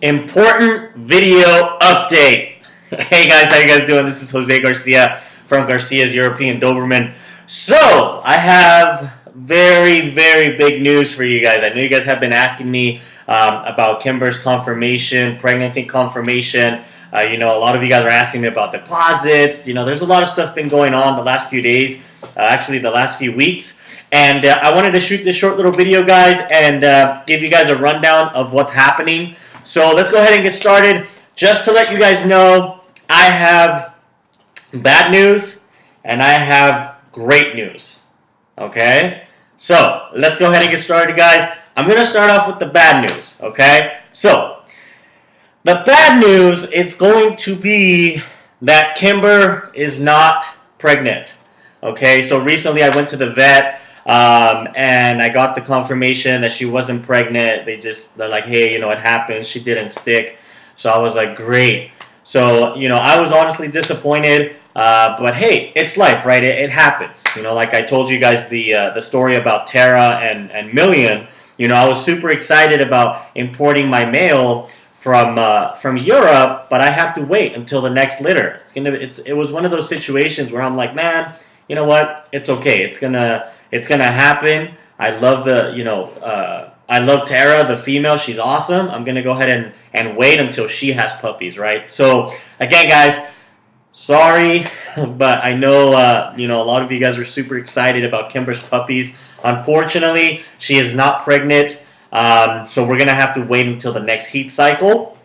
Important video update. Hey guys, how you guys doing? This is Jose Garcia from Garcia's European Doberman. So, I have very big news for you guys. I know you guys have been asking me about Kimber's confirmation, pregnancy confirmation. A lot of you guys are asking me about deposits. There's a lot of stuff been going on the last few days, actually the last few weeks. And I wanted to shoot this short little video, guys, and give you guys a rundown of what's happening. So let's go ahead and get started. Just to let you guys know, I have bad news and I have great news. Okay? So let's go ahead and get started, guys. I'm going to start off with the bad news. Okay? So the bad news is going to be that Kimber is not pregnant. Okay? So recently I went to the vet. And I got the confirmation that she wasn't pregnant. They're like, hey, it happened. She didn't stick. So I was like, great. So, I was honestly disappointed. But hey, it's life, right? It happens. Like I told you guys the story about Tara and Million. I was super excited about importing my male from Europe, but I have to wait until the next litter. It was one of those situations where I'm like, man, you know what? It's okay. It's gonna happen. I love I love Tara, the female. She's awesome. I'm gonna go ahead and wait until she has puppies, right? So again, guys, sorry, but I know a lot of you guys are super excited about Kimber's puppies. Unfortunately, she is not pregnant, so we're gonna have to wait until the next heat cycle.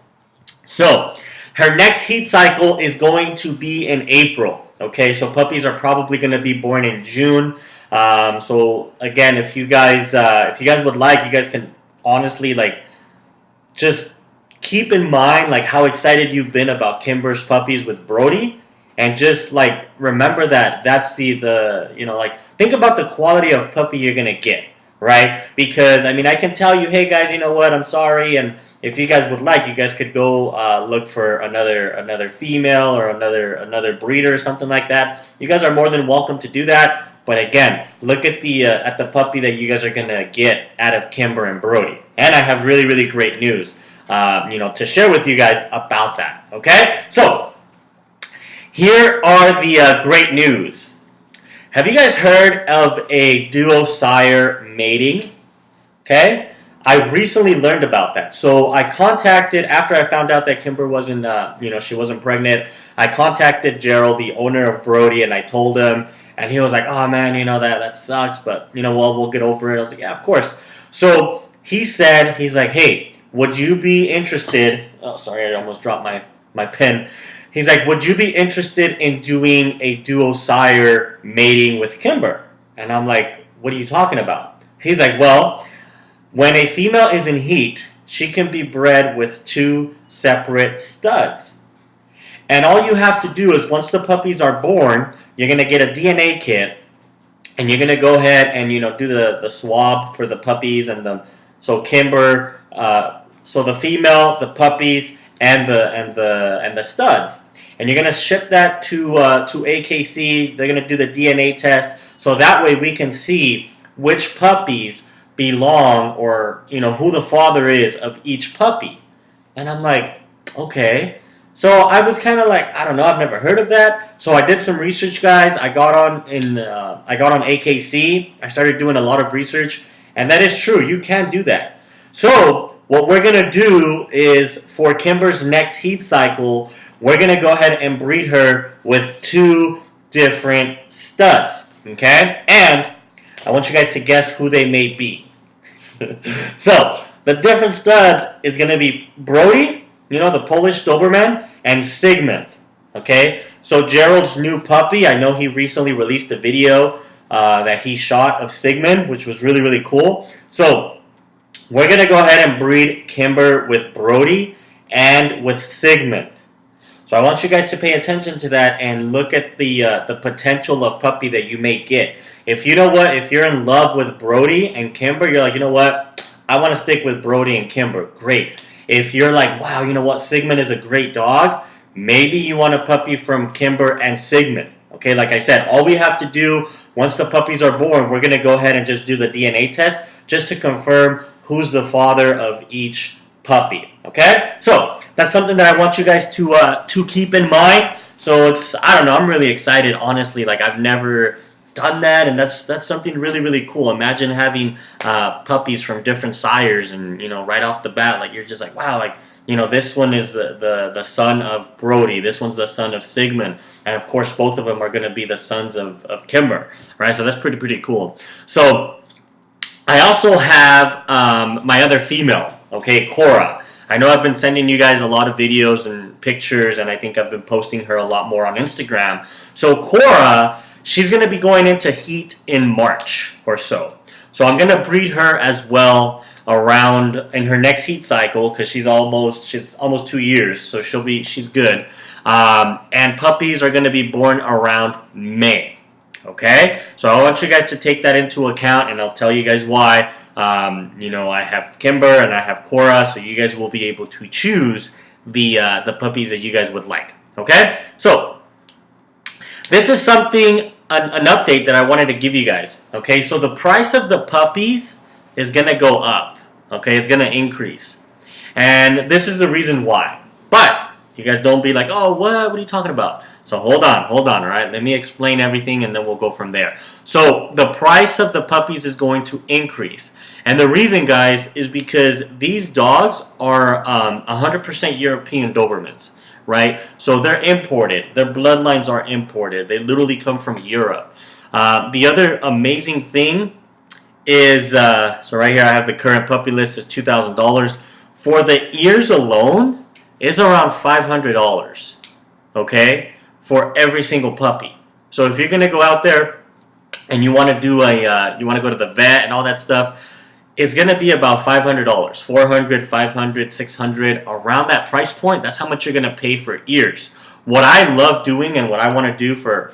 So her next heat cycle is going to be in April. Okay, so puppies are probably going to be born in June. So again, if you guys would like, you guys can honestly just keep in mind how excited you've been about Kimber's puppies with Brody, and just remember that that's the think about the quality of puppy you're gonna get, right? Because I can tell you, hey guys, you know what? I'm sorry, and if you guys would like, you guys could go look for another female or another breeder or something like that. You guys are more than welcome to do that. But again, look at the puppy that you guys are gonna get out of Kimber and Brody. And I have really great news, to share with you guys about that. Okay, so here are the great news. Have you guys heard of a duo sire mating? Okay. I recently learned about that. So I contacted, after I found out that Kimber wasn't, she wasn't pregnant, I contacted Gerald, the owner of Brody, and I told him, and he was like, oh man, that sucks, but, we'll get over it. I was like, yeah, of course. So he's like, hey, would you be interested, oh, sorry, I almost dropped my pen. He's like, would you be interested in doing a duo sire mating with Kimber? And I'm like, what are you talking about? He's like, well, when a female is in heat, she can be bred with 2 separate studs. And all you have to do is, once the puppies are born, you're going to get a DNA kit, and you're going to go ahead and, do the swab for the puppies, and so Kimber, so the female, the puppies, and the studs. And you're going to ship that to AKC. They're going to do the DNA test, so that way we can see which puppies belong, or who the father is of each puppy. And I'm like, okay. So I was kind of like, I don't know, I've never heard of that. So I did some research, guys. I got on AKC. I started doing a lot of research, and that is true. You can do that. So what we're gonna do is, for Kimber's next heat cycle, we're gonna go ahead and breed her with 2 different studs. Okay, and I want you guys to guess who they may be. So, the different studs is going to be Brody, the Polish Doberman, and Sigmund. Okay? So, Gerald's new puppy, I know he recently released a video that he shot of Sigmund, which was really cool. So, we're going to go ahead and breed Kimber with Brody and with Sigmund. So I want you guys to pay attention to that and look at the potential of puppy that you may get. If you're in love with Brody and Kimber, you're like, you know what, I want to stick with Brody and Kimber. Great. If you're like, wow, you know what, Sigmund is a great dog, maybe you want a puppy from Kimber and Sigmund. Okay, like I said, all we have to do, once the puppies are born, we're going to go ahead and just do the DNA test just to confirm who's the father of each puppy. Okay, so that's something that I want you guys to keep in mind. So I don't know, I'm really excited, honestly. Like, I've never done that, and that's something really, really cool. Imagine having puppies from different sires, and right off the bat, like, you're just like, wow, like, this one is the son of Brody. This one's the son of Sigmund, and of course, both of them are going to be the sons of Kimber, right? So that's pretty cool. So I also have my other female, okay, Kora. I know I've been sending you guys a lot of videos and pictures, and I think I've been posting her a lot more on Instagram. So Kora, she's going to be going into heat in March or so. So I'm going to breed her as well around in her next heat cycle because she's almost 2 years, so she's good. And puppies are going to be born around May. Okay, so I want you guys to take that into account, and I'll tell you guys why. I have Kimber and I have Kora, so you guys will be able to choose the puppies that you guys would like. Okay, so this is an update that I wanted to give you guys. Okay, so the price of the puppies is gonna go up. Okay, it's gonna increase, and this is the reason why. But you guys don't be like, oh, what are you talking about? So hold on, all right? Let me explain everything, and then we'll go from there. So the price of the puppies is going to increase. And the reason, guys, is because these dogs are 100% European Dobermans, right? So they're imported. Their bloodlines are imported. They literally come from Europe. The other amazing thing is, so right here I have the current puppy list is $2,000. For the ears alone, is around $500, okay, for every single puppy. So if you're gonna go out there and you want to you want to go to the vet and all that stuff, it's gonna be about $500, 400, 500, 600, around that price point. That's how much you're gonna pay for ears. What I love doing and what I want to do for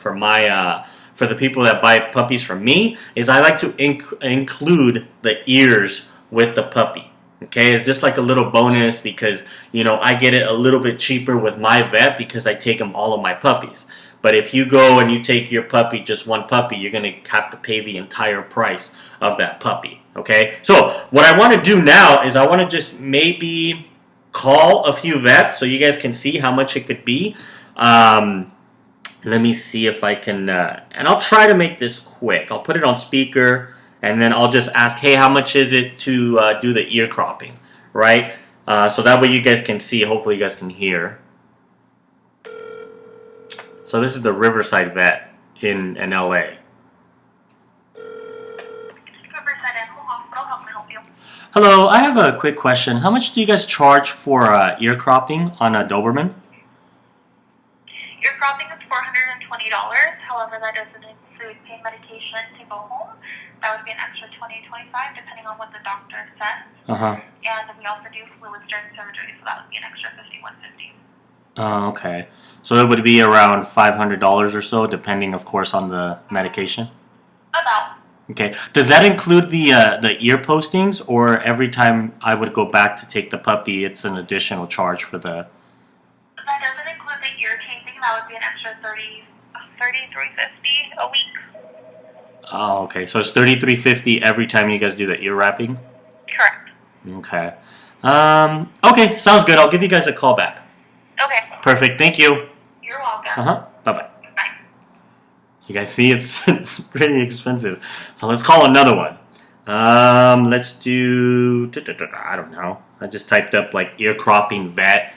the people that buy puppies from me is I like to include the ears with the puppy. Okay, it's just like a little bonus because, I get it a little bit cheaper with my vet because I take them all of my puppies. But if you go and you take your puppy, just one puppy, you're going to have to pay the entire price of that puppy. Okay, so what I want to do now is I want to just maybe call a few vets so you guys can see how much it could be. Let me see if I can, and I'll try to make this quick. I'll put it on speaker. And then I'll just ask, hey, how much is it to do the ear cropping, right? So that way you guys can see. Hopefully you guys can hear. So this is the Riverside Vet in LA. Riverside Animal Hospital, how can I help you? Hello, I have a quick question. How much do you guys charge for ear cropping on a Doberman? Ear cropping is $420. However, that doesn't include pain medication to go home. That would be an extra $20, $25, depending on what the doctor says. And we also do fluids during surgery, so that would be an extra $50, $150. Okay. So it would be around $500 or so, depending, of course, on the medication? About. Okay. Does that include the ear postings, or every time I would go back to take the puppy, it's an additional charge for the... That doesn't include the ear casing. That would be an extra $33.50 a week. Oh, okay. So it's $33.50 every time you guys do the ear wrapping? Correct. Okay. Okay, sounds good. I'll give you guys a call back. Okay. Perfect. Thank you. You're welcome. Bye-bye. Bye. You guys see, it's pretty expensive. So let's call another one. Let's do... I don't know. I just typed up, like, ear cropping vet.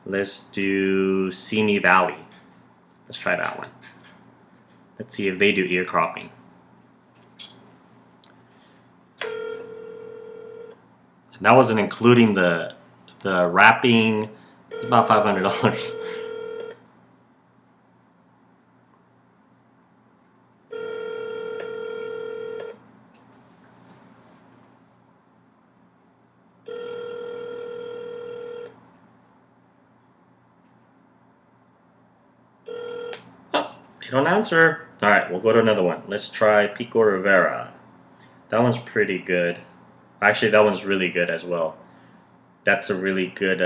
Let's do Simi Valley. Let's try that one. Let's see if they do ear cropping. And that wasn't including the wrapping. It's about $500. Oh, they don't answer. Alright, we'll go to another one. Let's try Pico Rivera. That one's pretty good. Actually, that one's really good as well. That's a really good...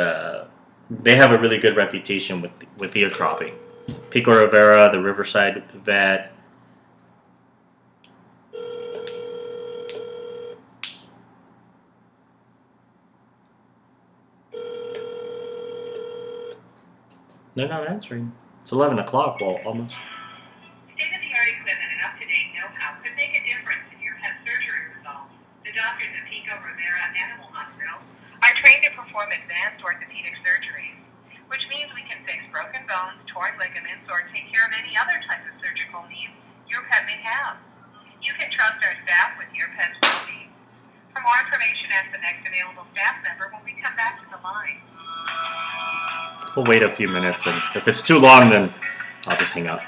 they have a really good reputation with ear cropping. Pico Rivera, the Riverside Vet. They're not answering. It's 11 o'clock. Well, almost. State-of-the-art equipment and up-to-date know-how could make a difference in your pet surgery results. The doctors at Pico Rivera Animal Hospital are trained to perform advanced orthopedic surgeries, which means we can fix broken bones, torn ligaments, or take care of any other type of surgical needs your pet may have. You can trust our staff with your pet's well-being. For more information, ask the next available staff member when we come back to the line. We'll wait a few minutes, and if it's too long, then I'll just hang up.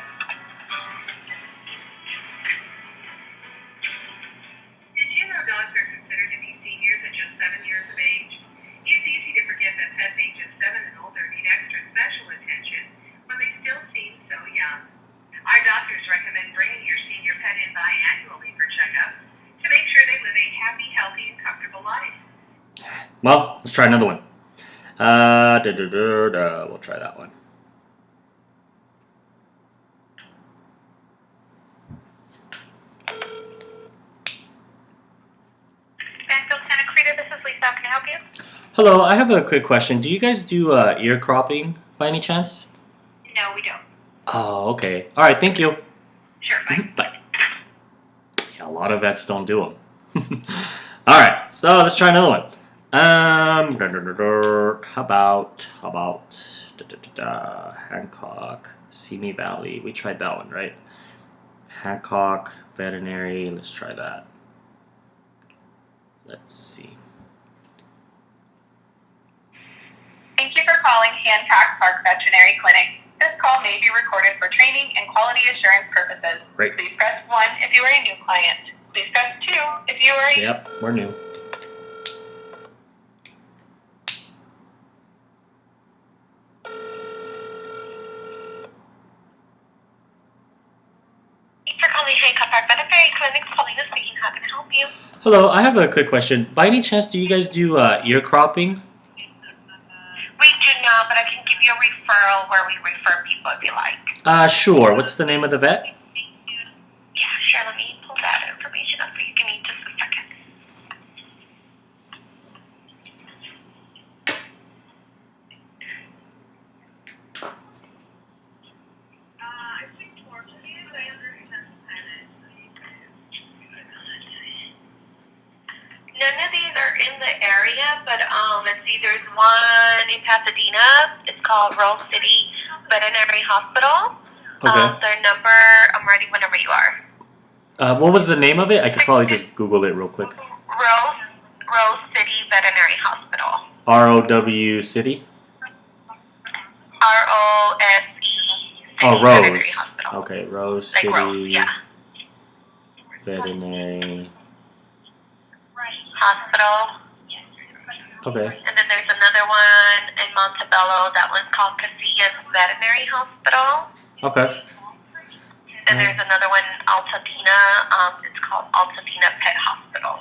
Did you know dogs are considered to be seniors at just 7 years of age? It's easy to forget that pets ages 7 and older need extra special attention when they still seem so young. Our doctors recommend bringing your senior pet in biannually for checkups to make sure they live a happy, healthy, and comfortable life. Well, let's try another one. We'll try that one. Banfield, Santa Cruz, this is Lisa. How can I help you? Hello, I have a quick question. Do you guys do ear cropping by any chance? No, we don't. Oh, okay. All right, thank you. Sure, bye. Bye. Yeah, a lot of vets don't do them. All right, so let's try another one. How about Hancock, Simi Valley. We tried that one, right? Hancock Veterinary. Let's try that. Let's see. Thank you for calling Hancock Park Veterinary Clinic. This call may be recorded for training and quality assurance purposes. Great. Please press 1 if you are a new client. Please press 2 if you are a... Yep, we're new. Thanks for calling Hancock Park Veterinary Clinic. Paulina speaking. How can I help you? Hello, I have a quick question. By any chance, do you guys do ear cropping? We do not, but I can give you a referral where we refer people if you like. Sure. What's the name of the vet? Yeah, sure. Let me pull that information up for you. Give me just a second. I think none of these are in the area, but let's see, there's one in Pasadena. It's called Rose City Veterinary Hospital. Okay. Their number, I'm ready whenever you are. What was the name of it? I could probably just Google it real quick. Rose City Veterinary Hospital. ROW City? ROSE. Oh, Veterinary Rose. Hospital. Okay, Rose Like City Rose, yeah. Veterinary. Hospital. Okay. And then there's another one in Montebello. That one's called Casillas Veterinary Hospital. Okay. And there's another one in Altadena. It's called Altadena Pet Hospital.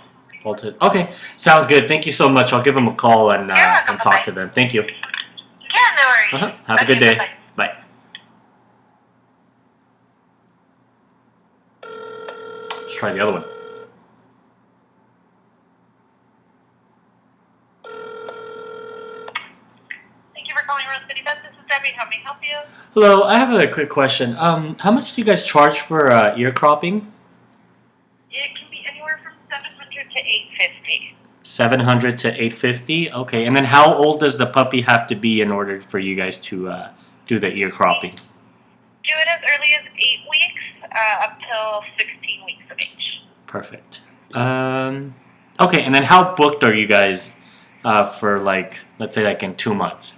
Okay, sounds good. Thank you so much. I'll give them a call and welcome. talk Bye-bye. to them. Thank you. Yeah, no worries. Have a Okay, good day. bye-bye. Bye. Let's try the other one. Thank you for calling Rose City Vet. This is Debbie. How may I help you? Hello, I have a quick question. How much do you guys charge for ear cropping? It can be anywhere from $700 to $850. 700 to 850. Okay, and then how old does the puppy have to be in order for you guys to do the ear cropping? Do it as early as 8 weeks up till 16 weeks of age. Perfect. Okay, and then how booked are you guys for, like, let's say like in 2 months?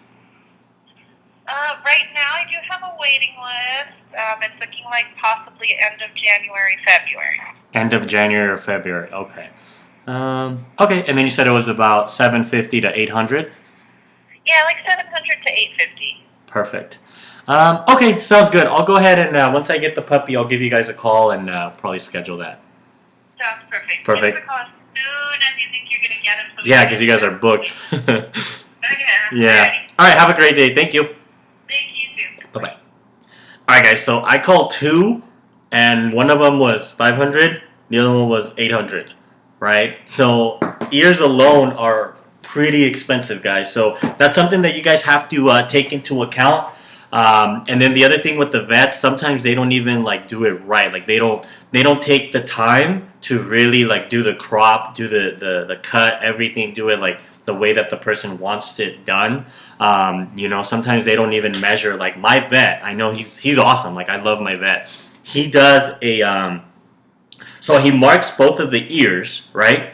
Right now, I do have a waiting list. It's looking like possibly end of January, February. End of January or February. Okay. Okay, and then you said it was about 750 to 800. Yeah, like 700 to 850. Perfect. Okay, sounds good. I'll go ahead and once I get the puppy, I'll give you guys a call and probably schedule that. Sounds perfect. Perfect. Give us a call as soon as you think you're going to get him. Yeah, because you guys are booked. Okay. Yeah. All right, have a great day. Thank you. Thank you, too. Bye-bye. All right, guys, so I called 2, and one of them was 500, the other one was 800, right? So ears alone are pretty expensive, guys. So that's something that you guys have to take into account. And then the other thing with the vets, sometimes they don't even like do it right. Like they don't take the time to really like do the crop, do the cut, everything, do it like the way that the person wants it done. Sometimes they don't even measure. Like my vet, I know he's awesome. Like I love my vet. He does so he marks both of the ears, right?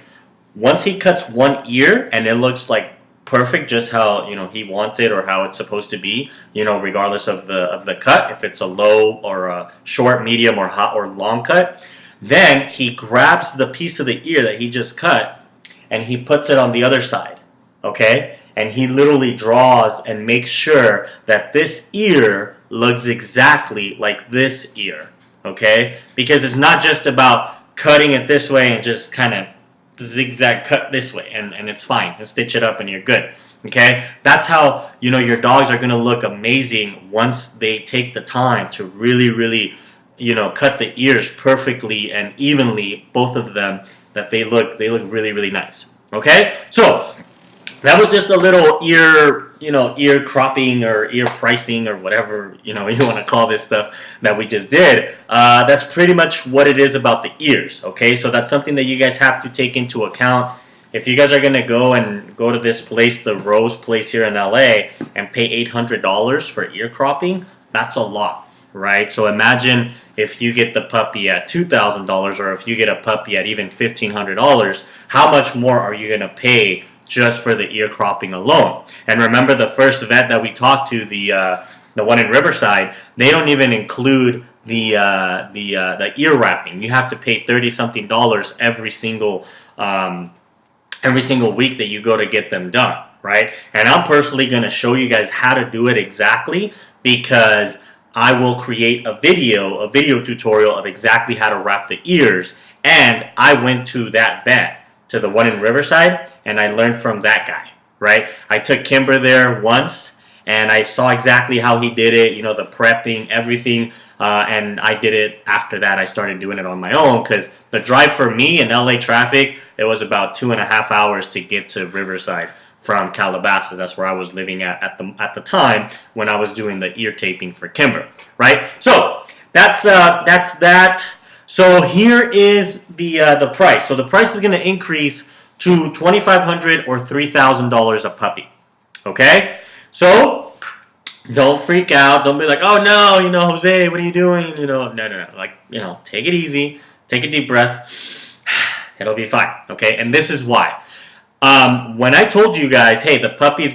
Once he cuts one ear and it looks like perfect, just how he wants it or how it's supposed to be, regardless of the cut, if it's a low or a short, medium, or hot or long cut, then he grabs the piece of the ear that he just cut and he puts it on the other side, okay? And he literally draws and makes sure that this ear looks exactly like this ear, okay? Because it's not just about cutting it this way and just kind of zigzag cut this way and it's fine, and stitch it up and you're good, okay? That's how your dogs are going to look amazing once they take the time to really cut the ears perfectly and evenly, both of them, that they look really nice, okay? So that was just a little ear cropping or ear pricing or whatever you want to call this stuff that we just did. That's pretty much what it is about the ears, okay? So that's something that you guys have to take into account. If you guys are going to go to this place, the Rose place here in LA, and pay $800 for ear cropping, that's a lot, right? So imagine if you get the puppy at $2,000 or if you get a puppy at even $1,500, how much more are you going to pay just for the ear cropping alone? And remember, the first vet that we talked to, the one in Riverside, they don't even include the ear wrapping. You have to pay $30-something every single week that you go to get them done, right? And I'm personally going to show you guys how to do it exactly, because I will create a video tutorial of exactly how to wrap the ears. And I went to that vet, to the one in Riverside, and I learned from that guy, right? I took Kimber there once, and I saw exactly how he did it, the prepping, everything, and I did it after that. I started doing it on my own, because the drive for me in LA traffic, it was about 2.5 hours to get to Riverside from Calabasas. That's where I was living at the time when I was doing the ear taping for Kimber, right? So that's that. So here is the price. So the price is going to increase to $2,500 or $3,000 a puppy. Okay? So don't freak out. Don't be like, oh no, Jose, what are you doing? No. Like, take it easy. Take a deep breath. It'll be fine. Okay? And this is why. When I told you guys, hey, the price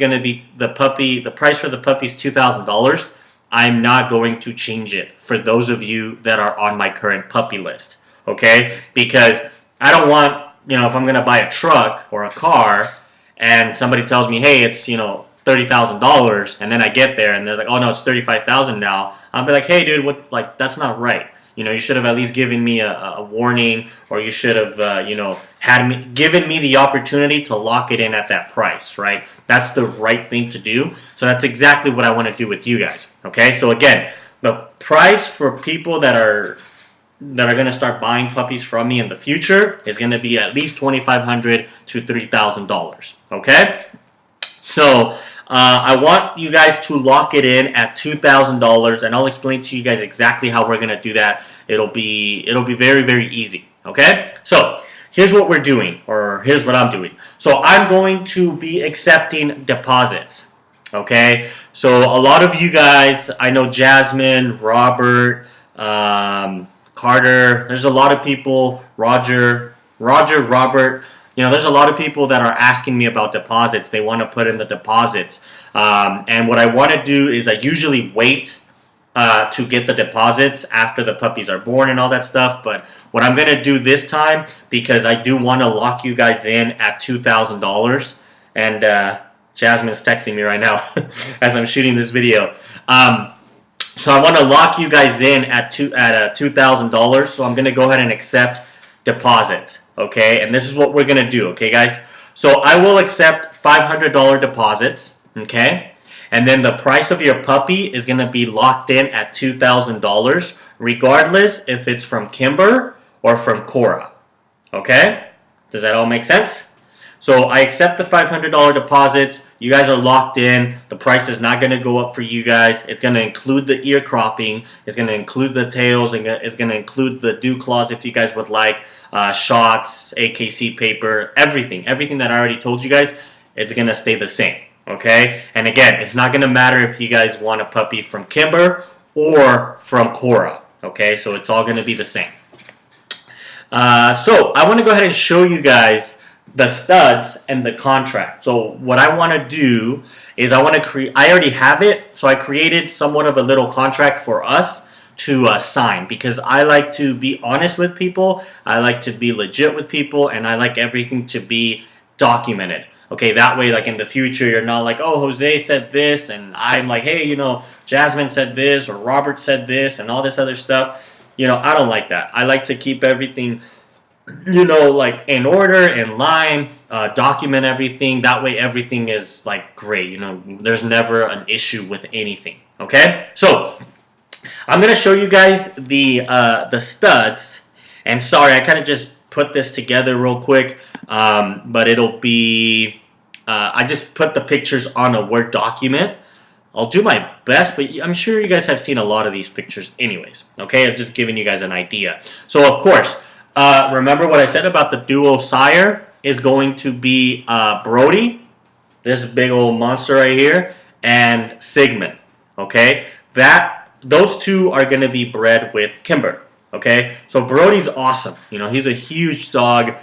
for the puppy is $2,000. I'm not going to change it for those of you that are on my current puppy list, okay? Because I don't want, if I'm going to buy a truck or a car and somebody tells me, hey, it's, $30,000, and then I get there and they're like, oh no, it's $35,000 now. I'll be like, hey dude, that's not right. You should have at least given me a warning, or you should have, given me the opportunity to lock it in at that price, right? That's the right thing to do. So that's exactly what I want to do with you guys, okay? So again, the price for people that are going to start buying puppies from me in the future is going to be at least $2,500 to $3,000, okay? So I want you guys to lock it in at $2,000, and I'll explain to you guys exactly how we're gonna do that. It'll be very easy. Okay? So here's what we're doing, or here's what I'm doing. So I'm going to be accepting deposits. Okay? So a lot of you guys, I know Jasmine, Robert, Carter. There's a lot of people. Roger, Robert. There's a lot of people that are asking me about deposits. They want to put in the deposits. And what I want to do is I usually wait to get the deposits after the puppies are born and all that stuff. But what I'm going to do this time, because I do want to lock you guys in at $2,000. And Jasmine's texting me right now as I'm shooting this video. So I want to lock you guys in at $2,000. So I'm going to go ahead and accept deposits. Okay, and this is what we're gonna do, okay guys? So I will accept $500 deposits, okay? And then the price of your puppy is gonna be locked in at $2,000, regardless if it's from Kimber or from Kora, okay? Does that all make sense? So I accept the $500 deposits. You guys are locked in. The price is not going to go up for you guys. It's going to include the ear cropping. It's going to include the tails. And it's going to include the dew claws if you guys would like. Shots, AKC paper, everything. Everything that I already told you guys, it's going to stay the same. Okay? And again, it's not going to matter if you guys want a puppy from Kimber or from Kora. Okay? So it's all going to be the same. So I want to go ahead and show you guys the studs and the contract. So what I want to do is I already have it, so I created somewhat of a little contract for us to sign, because I like to be honest with people, I like to be legit with people, and I like everything to be documented. Okay, that way, like in the future, you're not like, oh, Jose said this, and I'm like, hey, you know, Jasmine said this, or Robert said this, and all this other stuff. You know, I don't like that. I like to keep everything, you know, like in order, in line, document everything. That way everything is like great. You know, there's never an issue with anything. Okay? So, I'm going to show you guys the studs. And sorry, I kind of just put this together real quick. But it'll be, I just put the pictures on a Word document. I'll do my best, but I'm sure you guys have seen a lot of these pictures anyways. Okay? I'm just giving you guys an idea. So, of course, remember what I said about the duo sire is going to be Brody, this big old monster right here, and Sigmund. Okay? Those two are going to be bred with Kimber. Okay? So Brody's awesome. You know, he's a huge dog.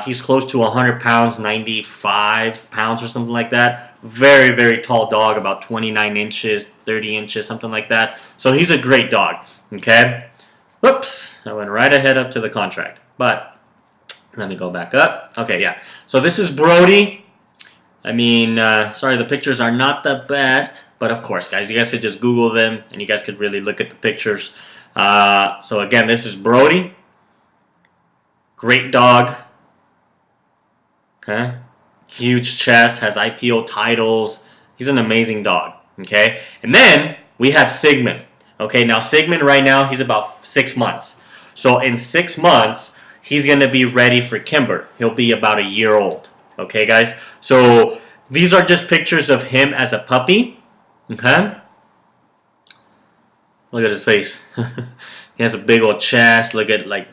He's close to 100 pounds, 95 pounds or something like that. Very, very tall dog, about 29 inches, 30 inches, something like that. So he's a great dog. Okay? Whoops, I went right ahead up to the contract. But let me go back up. Okay, yeah. So this is Brody. I mean, sorry, the pictures are not the best. But of course, guys, you guys could just Google them, and you guys could really look at the pictures. So again, this is Brody. Great dog. Okay. Huge chest, has IPO titles. He's an amazing dog. Okay. And then we have Sigmund. Okay, now Sigmund right now, he's about 6 months. So in 6 months, he's going to be ready for Kimber. He'll be about a year old. Okay, guys? So these are just pictures of him as a puppy. Okay? Look at his face. He has a big old chest. Look at, like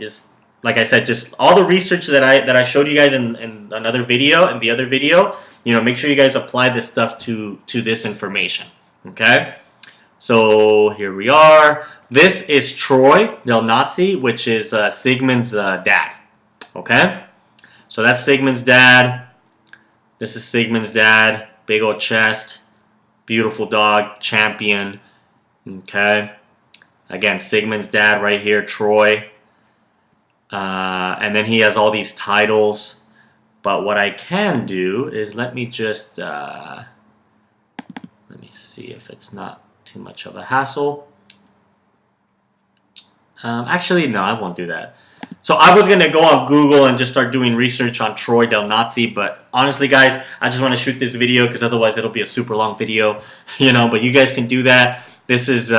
I said, just all the research that I showed you guys in another video, in the other video. You know, make sure you guys apply this stuff to this information. Okay? So here we are. This is Troy Del Nazi, which is Sigmund's dad. Okay? So that's Sigmund's dad. This is Sigmund's dad. Big old chest. Beautiful dog. Champion. Okay? Again, Sigmund's dad right here, Troy. And then he has all these titles. But what I can do is let me just... let me see if it's not too much of a hassle. Actually, no, I won't do that. So I was going to go on Google and just start doing research on Troy Del Nazi, but honestly, guys, I just want to shoot this video because otherwise it'll be a super long video, you know, but you guys can do that. This is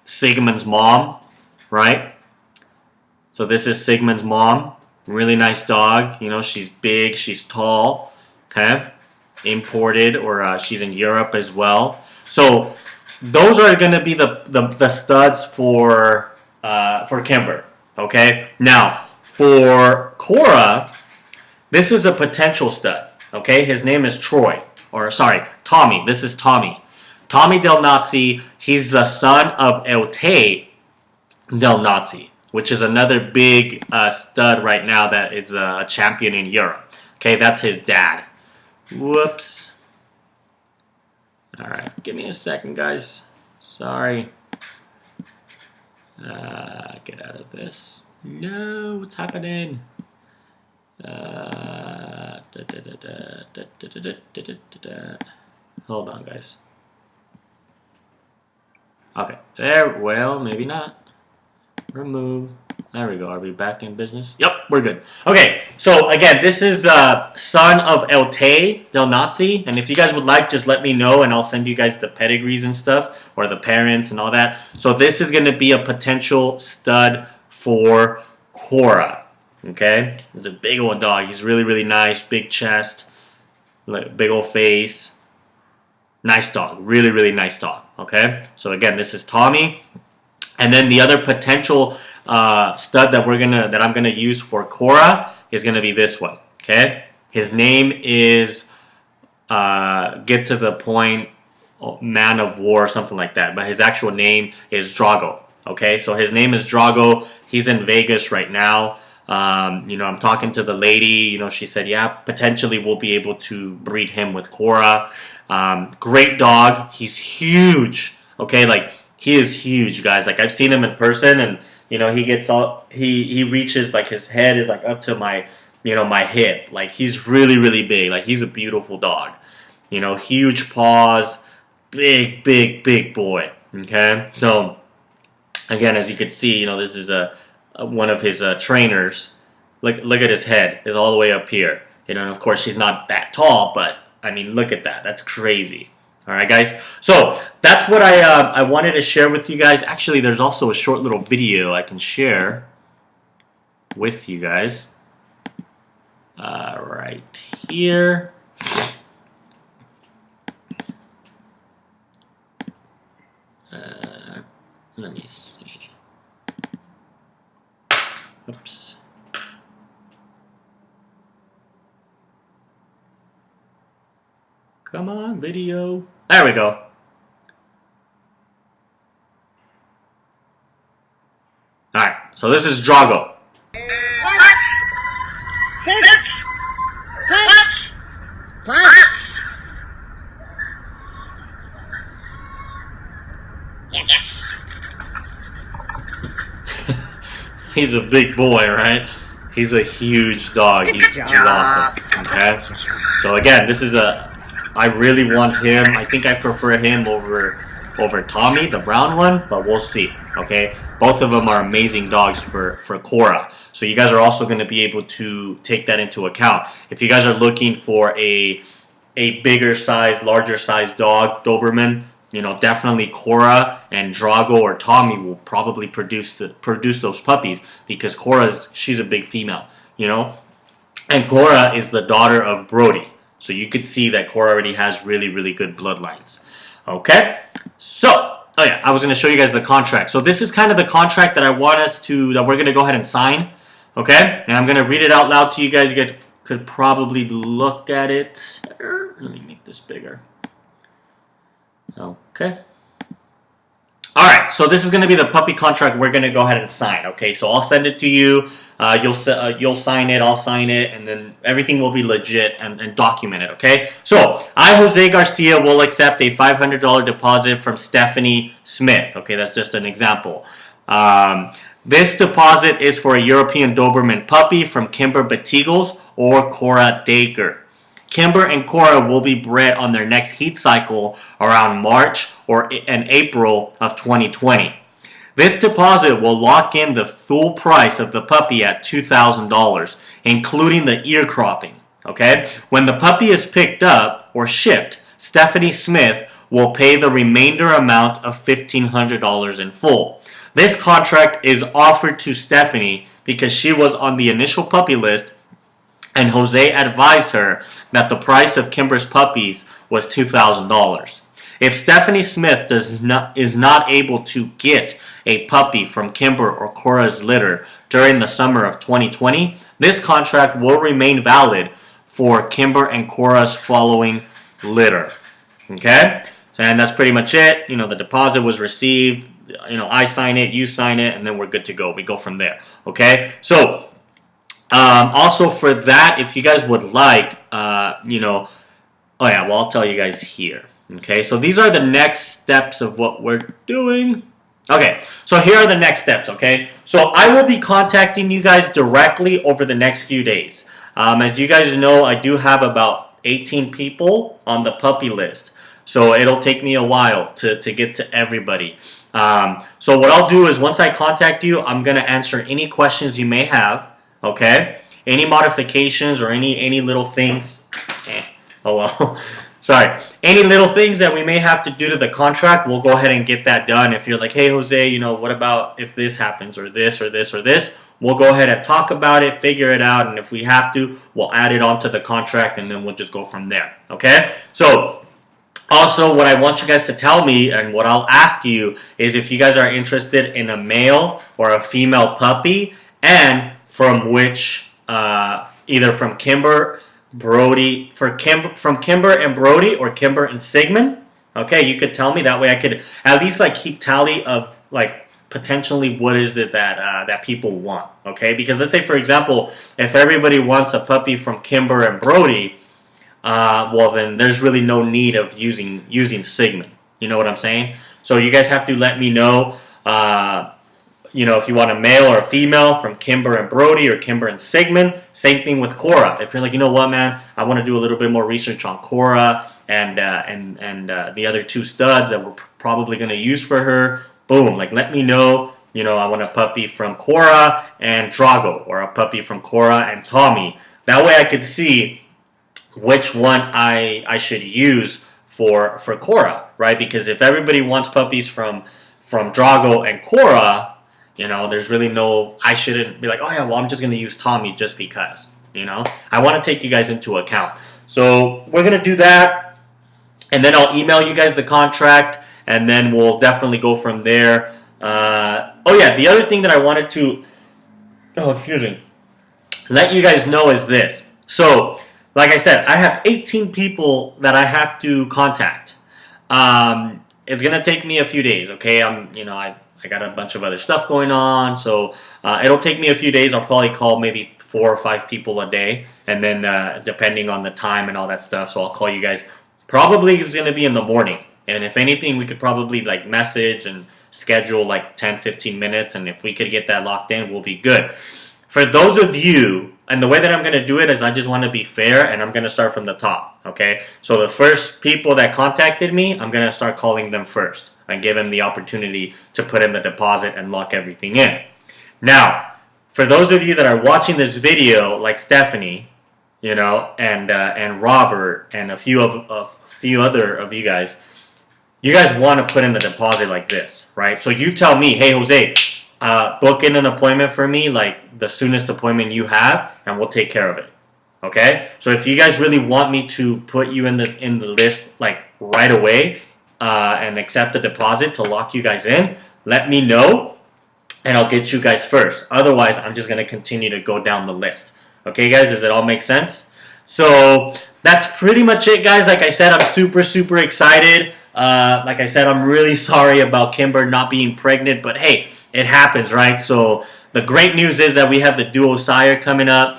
Sigmund's mom, right? So this is Sigmund's mom. Really nice dog. You know, she's big, she's tall, okay? Imported, or she's in Europe as well. So those are going to be the studs for Kimber. Okay. Now for Kora, this is a potential stud. Okay. His name is Troy, or sorry, Tommy. This is Tommy. Tommy Del Nazi. He's the son of Elte Del Nazi, which is another big stud right now that is a champion in Europe. Okay. That's his dad. Whoops. Alright, give me a second, guys. Sorry. Get out of this. No, what's happening? Hold on, guys. Okay, there. Well, maybe not. Remove. There we go. Are we back in business? Yep, we're good. Okay, so again, this is son of Elte Del Nazi, and if you guys would like, just let me know, and I'll send you guys the pedigrees and stuff, or the parents and all that. So this is going to be a potential stud for Kora. Okay, he's a big old dog. He's really, really nice. Big chest, like big old face. Nice dog. Really, really nice dog. Okay, so again, this is Tommy. And then the other potential stud that I'm gonna use for Kora is gonna be this one. Okay, his name is Get to the Point Man of War or something like that, but his actual name is Drago. Okay, so his name is Drago. He's in Vegas right now. I'm talking to the lady. She said, yeah, potentially we'll be able to breed him with Kora. Great dog. He's huge. Okay, like he is huge, guys. Like I've seen him in person, and he gets he reaches, like his head is like up to my my hip. Like he's really, really big. Like he's a beautiful dog. Huge paws, big, big, big boy. Okay, so again, as you can see, this is one of his trainers. Look at his head. It's all the way up here. And of course, she's not that tall, but I mean, look at that. That's crazy. All right, guys. So that's what I wanted to share with you guys. Actually, there's also a short little video I can share with you guys. Right here. Let me see. Oops. Come on, video. There we go. Alright, so this is Drago. He's a big boy, right? He's a huge dog. He's awesome. Okay? So again, this is I really want him. I think I prefer him over Tommy, the brown one, but we'll see. Okay? Both of them are amazing dogs for Kora. So you guys are also going to be able to take that into account. If you guys are looking for a bigger size, larger size dog, Doberman, definitely Kora and Drago or Tommy will probably produce those puppies, because she's a big female, and Kora is the daughter of Brody. So you could see that Kora already has really, really good bloodlines. Okay, so I was going to show you guys the contract. So this is kind of the contract that we're going to go ahead and sign. Okay, and I'm going to read it out loud to you guys. You guys could probably look at it. Let me make this bigger. Okay. Alright, so this is going to be the puppy contract we're going to go ahead and sign. Okay, so I'll send it to you. You'll sign it, I'll sign it, and then everything will be legit and documented, okay? So, I, Jose Garcia, will accept a $500 deposit from Stephanie Smith. Okay, that's just an example. This deposit is for a European Doberman puppy from Kimber Betigles or Kora Dacre. Kimber and Kora will be bred on their next heat cycle around March and April of 2020. This deposit will lock in the full price of the puppy at $2,000, including the ear cropping. Okay? When the puppy is picked up or shipped, Stephanie Smith will pay the remainder amount of $1,500 in full. This contract is offered to Stephanie because she was on the initial puppy list, and Jose advised her that the price of Kimber's puppies was $2,000. If Stephanie Smith is not able to get a puppy from Kimber or Kora's litter during the summer of 2020, this contract will remain valid for Kimber and Kora's following litter. Okay? And that's pretty much it. The deposit was received. I sign it, you sign it, and then we're good to go. We go from there. Okay? So, also for that, if you guys would like, I'll tell you guys here. Okay, so these are the next steps of what we're doing. Okay, so here are the next steps, okay? So I will be contacting you guys directly over the next few days. As you guys know, I do have about 18 people on the puppy list. So it'll take me a while to get to everybody. So what I'll do is once I contact you, I'm going to answer any questions you may have. Okay, any modifications or any little things, sorry, any little things that we may have to do to the contract, we'll go ahead and get that done. If you're like, hey Jose, what about if this happens or this or this or this, we'll go ahead and talk about it, figure it out, and if we have to, we'll add it onto the contract, and then we'll just go from there. Okay? So also, what I want you guys to tell me, and what I'll ask you, is if you guys are interested in a male or a female puppy, and from which, either from Kimber, Brody, from Kimber and Brody, or Kimber and Sigmund. Okay, you could tell me, that way I could at least like keep tally of like potentially what is it that people want. Okay, because let's say, for example, if everybody wants a puppy from Kimber and Brody, well then there's really no need of using Sigmund. You know what I'm saying? So you guys have to let me know, if you want a male or a female from Kimber and Brody or Kimber and Sigmund. Same thing with Kora. If you're like, you know what, man, I want to do a little bit more research on Kora and the other two studs that we're probably going to use for her. Boom, like let me know. I want a puppy from Kora and Drago, or a puppy from Kora and Tommy. That way I could see which one I should use for Kora, right? Because if everybody wants puppies from Drago and Kora, there's really no, I shouldn't be like, oh yeah, well I'm just going to use Tommy just because, I want to take you guys into account. So we're going to do that, and then I'll email you guys the contract, and then we'll definitely go from there. Oh yeah, the other thing that I wanted to, let you guys know is this. So, like I said, I have 18 people that I have to contact. It's gonna take me a few days. Okay, I got a bunch of other stuff going on, so it'll take me a few days. I'll probably call maybe 4 or 5 people a day, and then depending on the time and all that stuff, so I'll call you guys. Probably it's gonna be in the morning, and if anything, we could probably like message and schedule like 10-15 minutes, and if we could get that locked in, we'll be good. For those of you, and the way that I'm going to do it is I just want to be fair, and I'm going to start from the top, okay? So the first people that contacted me, I'm going to start calling them first and give them the opportunity to put in the deposit and lock everything in. Now, for those of you that are watching this video, like Stephanie, and Robert, and a few other of you guys want to put in the deposit like this, right? So you tell me, hey, Jose, book in an appointment for me, like the soonest appointment you have, and we'll take care of it. Okay? So if you guys really want me to put you in the list like right away, and accept the deposit to lock you guys in, let me know, and I'll get you guys first. Otherwise, I'm just gonna continue to go down the list. Okay, guys? Does it all make sense? So that's pretty much it, guys. Like I said, I'm super excited. Like I said, I'm really sorry about Kimber not being pregnant, but hey, it happens, right? So the great news is that we have the duo sire coming up.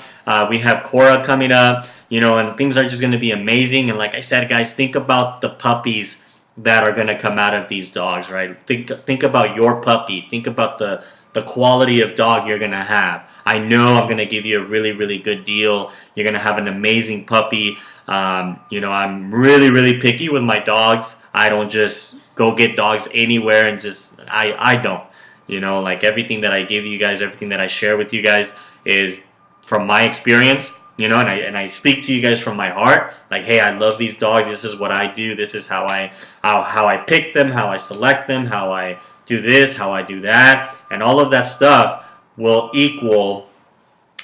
We have Kora coming up, and things are just going to be amazing. And like I said, guys, think about the puppies that are going to come out of these dogs, right? Think about your puppy. Think about the quality of dog you're going to have. I know I'm going to give you a really good deal. You're going to have an amazing puppy. I'm really picky with my dogs. I don't just go get dogs anywhere and I don't. Like everything that I give you guys, everything that I share with you guys is from my experience, and I speak to you guys from my heart. Like, hey, I love these dogs. This is what I do. This is how I pick them, how I select them, how I do this, how I do that, and all of that stuff will equal.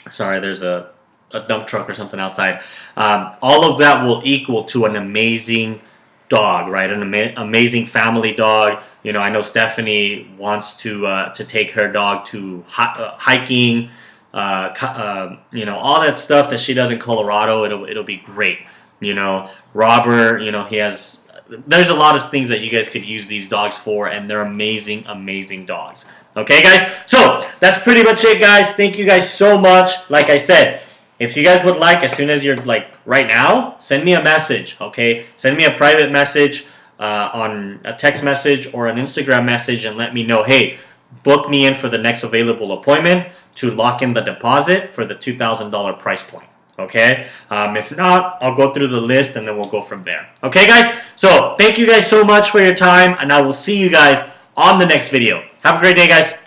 Sorry, there's a dump truck or something outside. All of that will equal to an amazing dog, right? An amazing family dog. I know Stephanie wants to take her dog to hiking, all that stuff that she does in Colorado. It'll be great. Robert, he has. There's a lot of things that you guys could use these dogs for, and they're amazing dogs. Okay, guys? So that's pretty much it, guys. Thank you guys so much. Like I said, if you guys would like, as soon as you're like right now, send me a message, okay? Send me a private message on a text message or an Instagram message, and let me know, hey, book me in for the next available appointment to lock in the deposit for the $2,000 price point, okay? If not, I'll go through the list, and then we'll go from there. Okay, guys? So thank you guys so much for your time, and I will see you guys on the next video. Have a great day, guys.